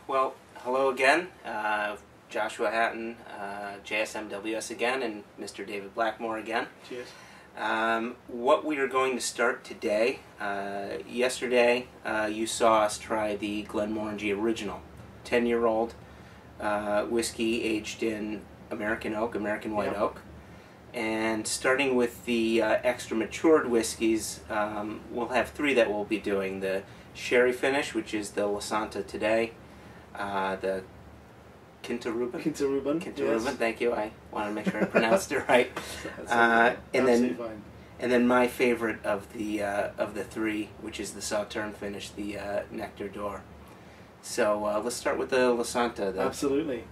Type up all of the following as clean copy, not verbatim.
Well, hello again. Joshua Hatton, JSMWS again, and Mr. David Blackmore again. Cheers. What we are going to start today, yesterday you saw us try the Glenmorangie Original, 10-year-old whiskey aged in American oak, American white oak. And starting with the extra matured whiskeys, we'll have three that we'll be doing. The sherry finish, which is the Lasanta today, the Quinta-Ruban, yes. thank you. I want to make sure I pronounced it right. And then my favorite of the three, which is the Sauterne finish, the Nectar d'Or. So let's start with the Lasanta, though. Absolutely.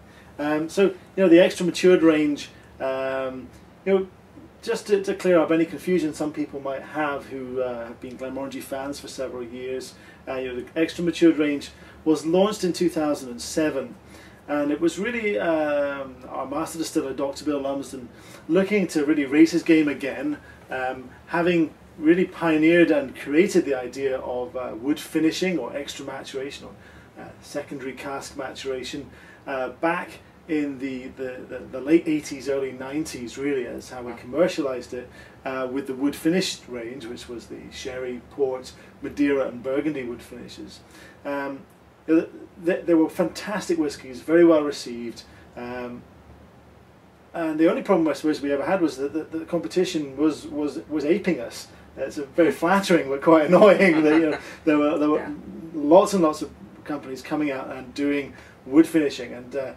So the extra matured range. Just to clear up any confusion some people might have who have been Glenmorangie fans for several years, the extra matured range was launched in 2007, and it was really our master distiller, Dr. Bill Lumsden, looking to really raise his game again, having really pioneered and created the idea of wood finishing or extra maturation or secondary cask maturation back in the late 80s, early 90s, really, is how we commercialized it with the wood finished range, which was the sherry, port, Madeira and Burgundy wood finishes. They were fantastic whiskies, very well received, and the only problem I suppose we ever had was that the competition was aping us. It's very flattering but quite annoying that there were lots and lots of companies coming out and doing wood finishing, and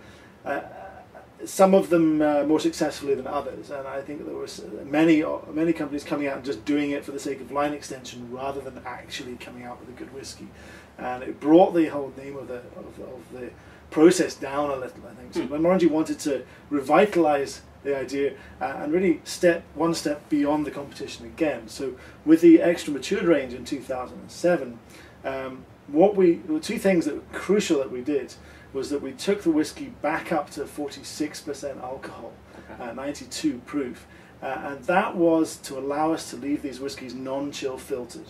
some of them more successfully than others, and I think there was many companies coming out and just doing it for the sake of line extension rather than actually coming out with a good whiskey, and it brought the whole name of the process down a little, I think. So Glenmorangie wanted to revitalize the idea and really one step beyond the competition again. So with the extra matured range in 2007, two things that were crucial that we did was that we took the whiskey back up to 46% alcohol, 92 proof, and that was to allow us to leave these whiskies non-chill filtered.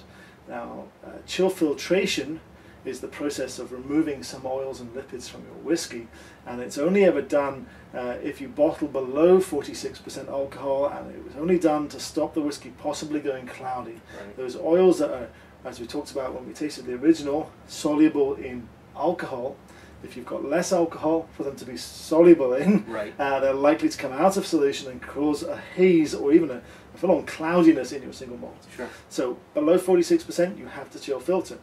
Now, chill filtration is the process of removing some oils and lipids from your whiskey, and it's only ever done if you bottle below 46% alcohol, and it was only done to stop the whiskey possibly going cloudy. Right. Those oils that are, as we talked about when we tasted the original, soluble in alcohol. If you've got less alcohol for them to be soluble in, they're likely to come out of solution and cause a haze or even a full-on cloudiness in your single malt. Sure. So below 46%, you have to chill filter.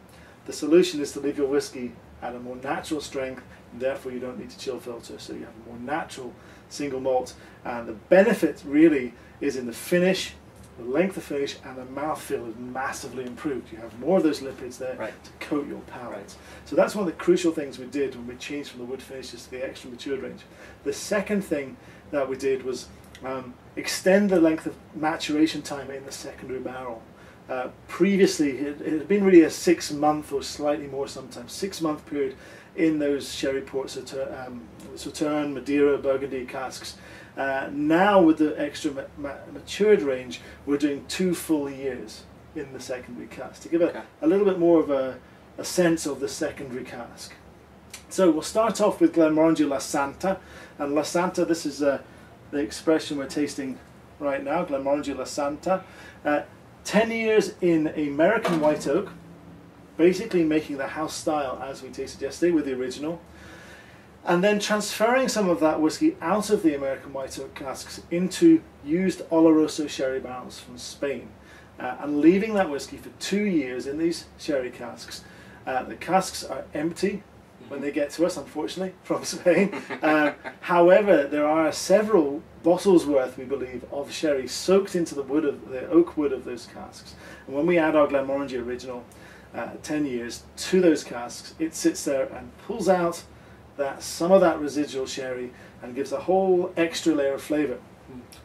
The solution is to leave your whiskey at a more natural strength, and therefore you don't need to chill filter, so you have a more natural single malt. And the benefit really is in the finish, the length of finish, and the mouthfeel is massively improved. You have more of those lipids there to coat your palate. So that's one of the crucial things we did when we changed from the wood finishes to the extra matured range. The second thing that we did was extend the length of maturation time in the secondary barrel. Previously, it had been really a 6-month or slightly more sometimes, 6-month period in those sherry port Sauterne, Madeira, Burgundy casks. Now with the extra matured range, we're doing 2 full years in the secondary cask to give a little bit more of a sense of the secondary cask. So we'll start off with Glenmorangie Lasanta, and Lasanta, this is the expression we're tasting right now, Glenmorangie Lasanta. 10 years in American white oak, basically making the house style as we tasted yesterday with the original, and then transferring some of that whiskey out of the American white oak casks into used Oloroso sherry barrels from Spain, and leaving that whiskey for 2 years in these sherry casks. The casks are empty when they get to us, unfortunately, from Spain. However, there are several bottles worth, we believe, of sherry soaked into the oak wood of those casks. And when we add our Glenmorangie Original 10 years to those casks, it sits there and pulls out some of that residual sherry and gives a whole extra layer of flavour.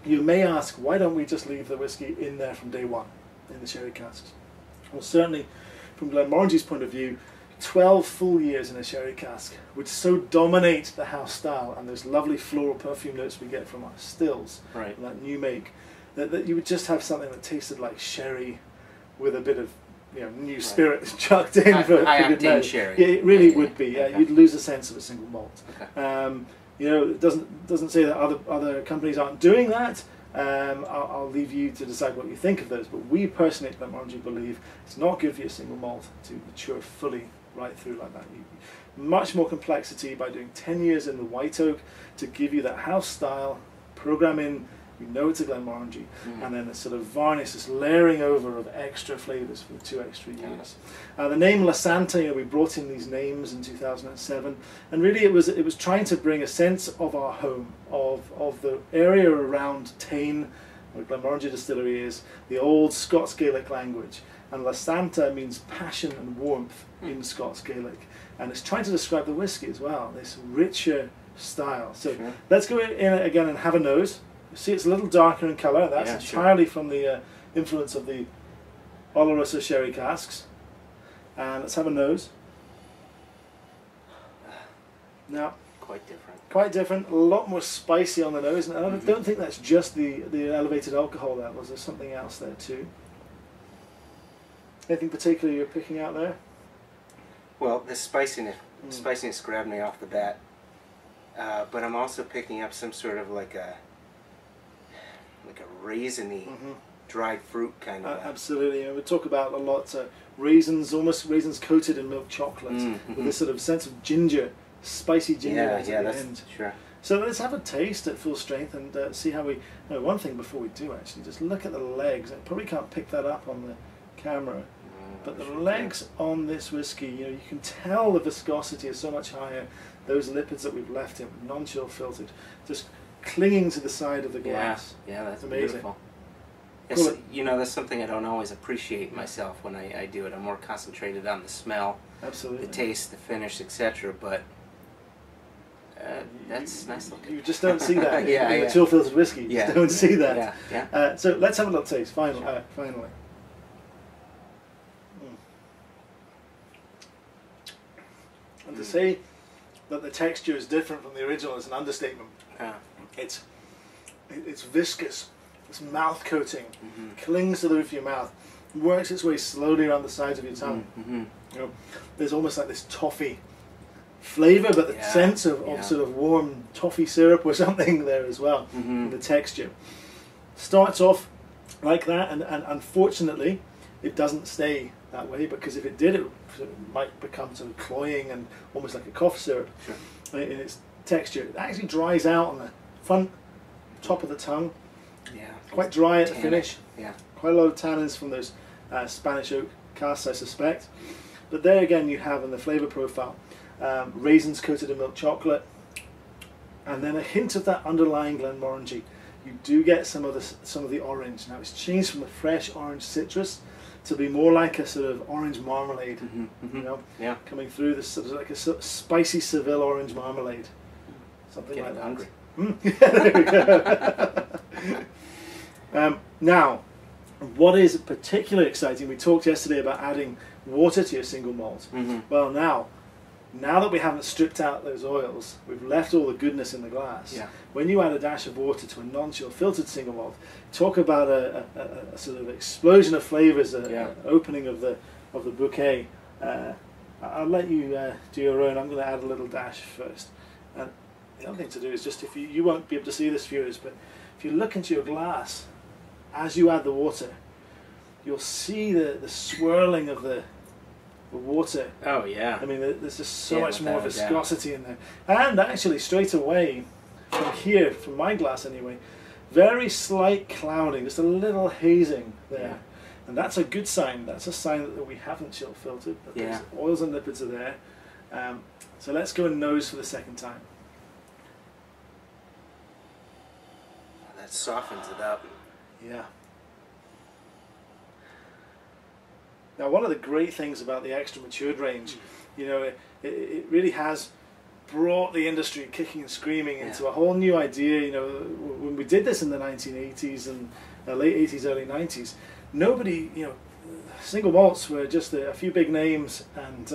You may ask, why don't we just leave the whiskey in there from day one in the sherry casks? Well, certainly from Glenmorangie's point of view, 12 full years in a sherry cask would so dominate the house style and those lovely floral perfume notes we get from our stills, that new make, that you would just have something that tasted like sherry with a bit of new spirit chucked in for high good octane measure. sherry. Yeah, it really would be. Yeah, Okay. you'd lose a sense of a single malt. Okay. It doesn't say that other companies aren't doing that. I'll leave you to decide what you think of those. But we personally at Glenmorangie believe it's not good for your single malt to mature fully right through like that. Much more complexity by doing 10 years in the white oak to give you that house style, program in, you know it's a Glenmorangie, and then a sort of varnish, this layering over of extra flavours for the 2 extra years. The name La Santa, we brought in these names in 2007, and really it was trying to bring a sense of our home, of the area around Tain, where Glenmorangie Distillery is, the old Scots Gaelic language, and La Santa means passion and warmth in Scots Gaelic, and it's trying to describe the whiskey as well, this richer style. So let's go in again and have a nose. You see it's a little darker in colour. That's entirely from the influence of the Oloroso sherry casks. And let's have a nose. Now, Quite different. quite different, a lot more spicy on the nose, and I don't think that's just the elevated alcohol levels, there's something else there too. Anything particular you're picking out there? Well, the spiciness grabbed me off the bat, but I'm also picking up some sort of like a raisiny, dried fruit kind of. Absolutely, and we talk about a lot raisins, almost raisins coated in milk chocolate, with this sort of sense of ginger, spicy ginger at the end. Sure. So let's have a taste at full strength and see how we. One thing before we do actually, just look at the legs. I probably can't pick that up on the camera, but the legs on this whiskey, you can tell the viscosity is so much higher. Those lipids that we've left in, non-chill filtered, just clinging to the side of the glass. Yeah, that's amazing. beautiful. Cool. That's something I don't always appreciate myself when I do it. I'm more concentrated on the smell, Absolutely. the taste, the finish, etc. But that's nice looking. You just don't see that in yeah. chill filtered whiskey. You just don't see that. Yeah. So let's have a little taste. Finally. And to say that the texture is different from the original is an understatement. It's viscous. It's mouth coating, clings to the roof of your mouth, works its way slowly around the sides of your tongue. There's almost like this toffee flavour, but the sense of sort of warm toffee syrup or something there as well in the texture. Starts off like that, and unfortunately it doesn't stay that way, because if it did, it might become sort of cloying and almost like a cough syrup in its texture. It actually dries out on the front top of the tongue. Quite dry at the finish. Quite a lot of tannins from those Spanish oak casks, I suspect. But there again you have in the flavour profile raisins coated in milk chocolate, and then a hint of that underlying Glenmorangie. You do get some of the orange. Now it's changed from a fresh orange citrus to be more like a sort of orange marmalade. Coming through this sort of like a sort of spicy Seville orange marmalade, something like that. Hungry. There we go. Now, what is particularly exciting, we talked yesterday about adding water to your single malt. Well, now that we haven't stripped out those oils, we've left all the goodness in the glass. When you add a dash of water to a non-chill filtered single malt, talk about a sort of explosion of flavours, opening of the bouquet. I'll let you do your own. I'm going to add a little dash first. And the other thing to do is just, if you won't be able to see this, viewers, but if you look into your glass as you add the water, you'll see the swirling of the water. Oh yeah. I mean, there's just so much more viscosity in there. And actually, straight away, from here, from my glass anyway, very slight clouding, just a little hazing there. And that's a good sign. That's a sign that we haven't chill filtered, but those oils and lipids are there. So let's go and nose for the second time. That softens it up. Yeah. Now, one of the great things about the extra matured range, it really has brought the industry kicking and screaming into a whole new idea. When we did this in the 1980s and late 80s, early 90s, nobody, single malts were just a few big names, and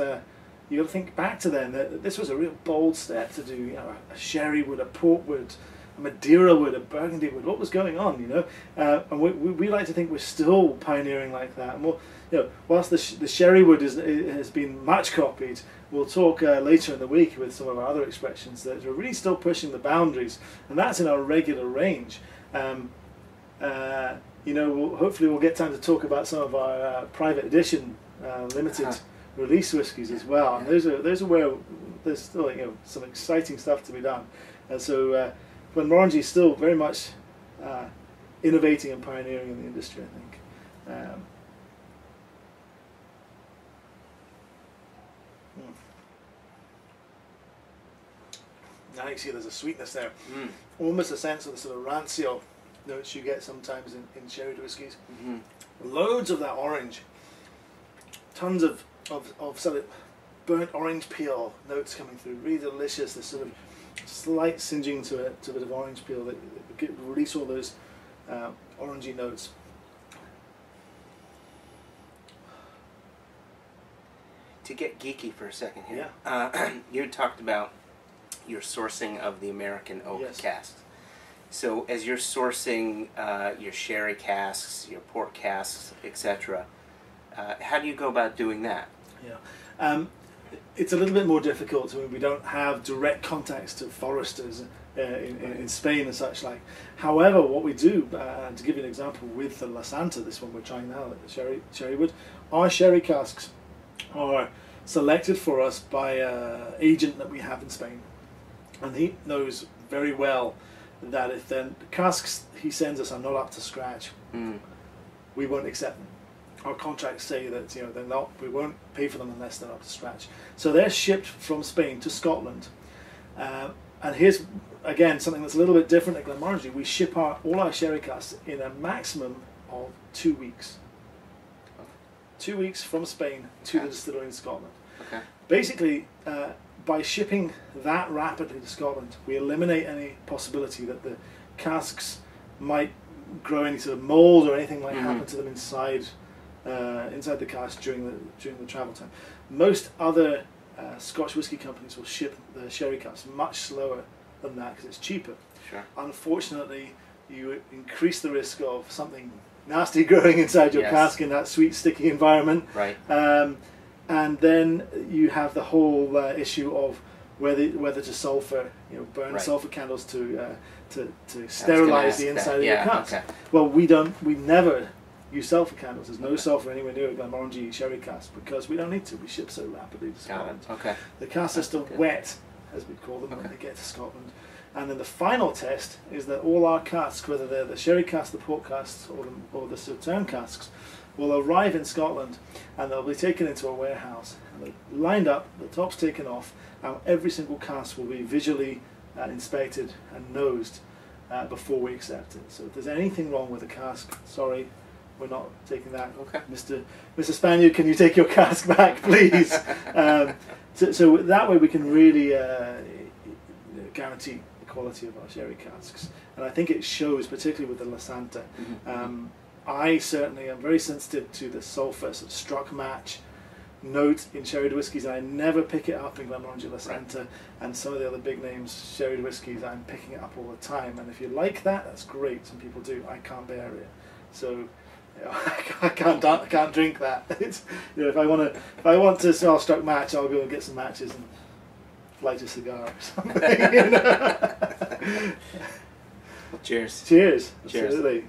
you got to think back to then that this was a real bold step to do. A sherry wood, a port wood, Madeira wood, a Burgundy wood. What was going on, you know? And we like to think we're still pioneering like that. And we'll, you know, whilst the sherry wood has been much copied, we'll talk later in the week with some of our other expressions that are really still pushing the boundaries, and that's in our regular range. You know, hopefully we'll get time to talk about some of our private edition, limited release whiskies as well. And those are where there's still, you know, some exciting stuff to be done. And so Glenmorangie is still very much innovating and pioneering in the industry, I think. Now you see there's a sweetness there, almost a sense of the sort of rancio notes you get sometimes in sherry whiskies. Loads of that orange, tons of sort of burnt orange peel notes coming through, really delicious. This sort of slight singeing to a bit of orange peel that release all those orangey notes. To get geeky for a second here, you talked about your sourcing of the American oak casks. So as you're sourcing your sherry casks, your port casks, etc., how do you go about doing that? It's a little bit more difficult when we don't have direct contacts to foresters in Spain and such like. However, what we do, to give you an example with the La Santa, this one we're trying now, the sherry wood, our sherry casks are selected for us by an agent that we have in Spain. And he knows very well that if the casks he sends us are not up to scratch, we won't accept them. Our contracts say that, you know, they're not. We won't pay for them unless they're up to scratch. So they're shipped from Spain to Scotland. And here's again something that's a little bit different at Glenmorangie. We ship all our sherry casks in a maximum of 2 weeks. 2 weeks from Spain to the distillery in Scotland. Basically, by shipping that rapidly to Scotland, we eliminate any possibility that the casks might grow any sort of mold or anything might happen to them inside the cask during the travel time. Most other Scotch whisky companies will ship the sherry casks much slower than that because it's cheaper. Unfortunately, you increase the risk of something nasty growing inside your cask in that sweet, sticky environment. And then you have the whole issue of whether to sulfur, you know, burn sulfur candles to sterilize the inside of your cask. Well, we never use sulfur candles. There's no sulfur anywhere near a Glenmorangie sherry cask because we don't need to. We ship so rapidly to Scotland. The casks are still wet, as we call them, when they get to Scotland. And then the final test is that all our casks, whether they're the sherry casks, the port casks, or the Sauterne casks, will arrive in Scotland and they'll be taken into a warehouse and they're lined up, the top's taken off, and every single cask will be visually inspected and nosed before we accept it. So if there's anything wrong with the cask, sorry, we're not taking that. Mr. Spaniard, can you take your cask back, please? So that way we can really guarantee the quality of our sherry casks. And I think it shows, particularly with the La Santa. I certainly am very sensitive to the sulphur sort of struck match note in sherry whiskies, and I never pick it up in Glenmorangie La Santa and some of the other big names sherry whiskies. I'm picking it up all the time, and if you like that, that's great. Some people do. I can't bear it, so you know, I can't drink that. It's, you know, if I want to smell struck match, I'll go and get some matches and light a cigar or something. You know? Cheers. Cheers. Absolutely.